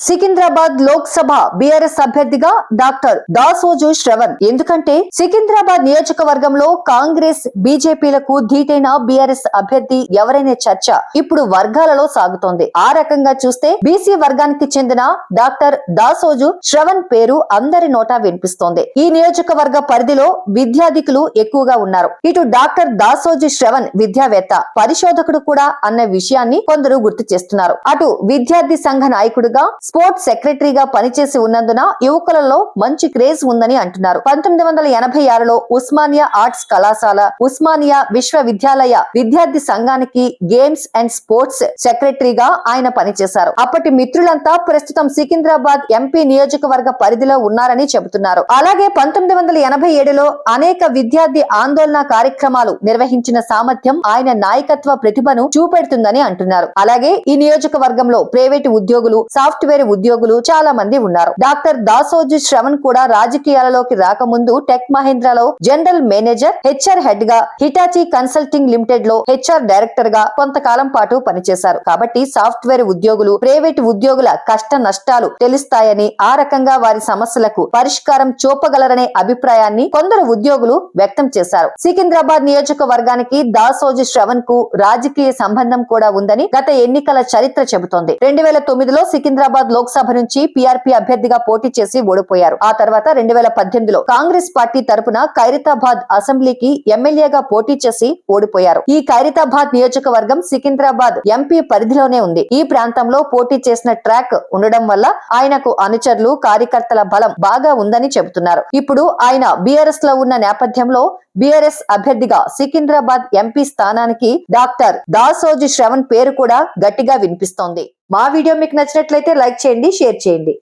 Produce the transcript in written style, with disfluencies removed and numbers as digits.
Secunderabad Lok Sabha BRS అభ్యర్థిగా doctor Dasoju Shravan. ఎందుకంటే సికింద్రాబాద్ నియోజకవర్గంలో కాంగ్రెస్ బీజేపీలకు ధీటైన బీఆర్ఎస్ అభ్యర్థి ఎవరైనా చర్చ ఇప్పుడు వర్గాలలో సాగుతోంది. ఆ రకంగా చూస్తే బీసీ వర్గానికి చెందిన డాక్టర్ దాసోజు శ్రవణ్ పేరు అందరి నోటా వినిపిస్తోంది. ఈ నియోజకవర్గ పరిధిలో విద్యాధికులు ఎక్కువగా ఉన్నారు. ఇటు డాక్టర్ దాసోజు శ్రవణ్ విద్యావేత్త, పరిశోధకుడు కూడా అన్న విషయాన్ని కొందరు గుర్తు చేస్తున్నారు. అటు విద్యార్థి సంఘ నాయకుడుగా, స్పోర్ట్స్ సెక్రటరీగా పనిచేసి ఉన్నందున యువకులలో మంచి క్రేజ్ ఉందని అంటున్నారు. 1986లో ఉస్మానియా ఆర్ట్స్ కళాశాల, ఉస్మానియా విశ్వవిద్యాలయ విద్యార్థి సంఘానికి గేమ్స్ అండ్ స్పోర్ట్స్ సెక్రటరీగా ఆయన పనిచేశారు. అప్పటి మిత్రులంతా ప్రస్తుతం సికింద్రాబాద్ ఎంపీ నియోజకవర్గ పరిధిలో ఉన్నారని చెబుతున్నారు. అలాగే 1987లో అనేక విద్యార్థి ఆందోళన కార్యక్రమాలు నిర్వహించిన సామర్థ్యం ఆయన నాయకత్వ ప్రతిభను చూపెడుతుందని అంటున్నారు. అలాగే ఈ నియోజకవర్గంలో ప్రైవేటు ఉద్యోగులు, సాఫ్ట్వేర్ ఉద్యోగులు చాలా మంది ఉన్నారు. డాక్టర్ దాసోజు శ్రవణ్ కూడా రాజకీయాలలోకి రాకముందు టెక్ మహీంద్రాలో జనరల్ మేనేజర్, హెచ్ఆర్ హెడ్ గా, హిటాచీ కన్సల్టింగ్ లిమిటెడ్ లో హెచ్ఆర్ డైరెక్టర్ గా కొంతకాలం పాటు పనిచేశారు. కాబట్టి సాఫ్ట్వేర్ ఉద్యోగులు, ప్రైవేటు ఉద్యోగుల కష్ట నష్టాలు తెలుస్తాయని, ఆ రకంగా వారి సమస్యలకు పరిష్కారం చూపగలరనే అభిప్రాయాన్ని కొందరు ఉద్యోగులు వ్యక్తం చేశారు. సికింద్రాబాద్ నియోజకవర్గానికి దాసోజు శ్రవణ్ కు రాజకీయ సంబంధం కూడా ఉందని గత ఎన్నికల చరిత్ర చెబుతోంది. 2009లో సికింద్రాబాద్ లోక్సభ నుంచి పీఆర్పీ అభ్యర్థిగా పోటీ చేసి ఓడిపోయారు. ఆ తర్వాత 2018లో కాంగ్రెస్ పార్టీ తరపున ఖైరతాబాద్ అసెంబ్లీకి ఎమ్మెల్యేగా పోటీ చేసి ఓడిపోయారు. ఈ ఖైరతాబాద్ నియోజకవర్గం సికింద్రాబాద్ ఎంపీ పరిధిలోనే ఉంది. ఈ ప్రాంతంలో పోటీ చేసిన ట్రాక్ ఉండడం వల్ల ఆయనకు అనుచరులు, కార్యకర్తల బలం బాగా ఉందని చెబుతున్నారు. ఇప్పుడు ఆయన బీఆర్ఎస్ లో ఉన్న నేపథ్యంలో బీఆర్ఎస్ అభ్యర్థిగా సికింద్రాబాద్ ఎంపీ స్థానానికి డాక్టర్ దాసోజు శ్రవణ్ పేరు కూడా గట్టిగా వినిపిస్తోంది. మా వీడియో మీకు నచ్చినట్లయితే లైక్ చేయండి, షేర్ చేయండి.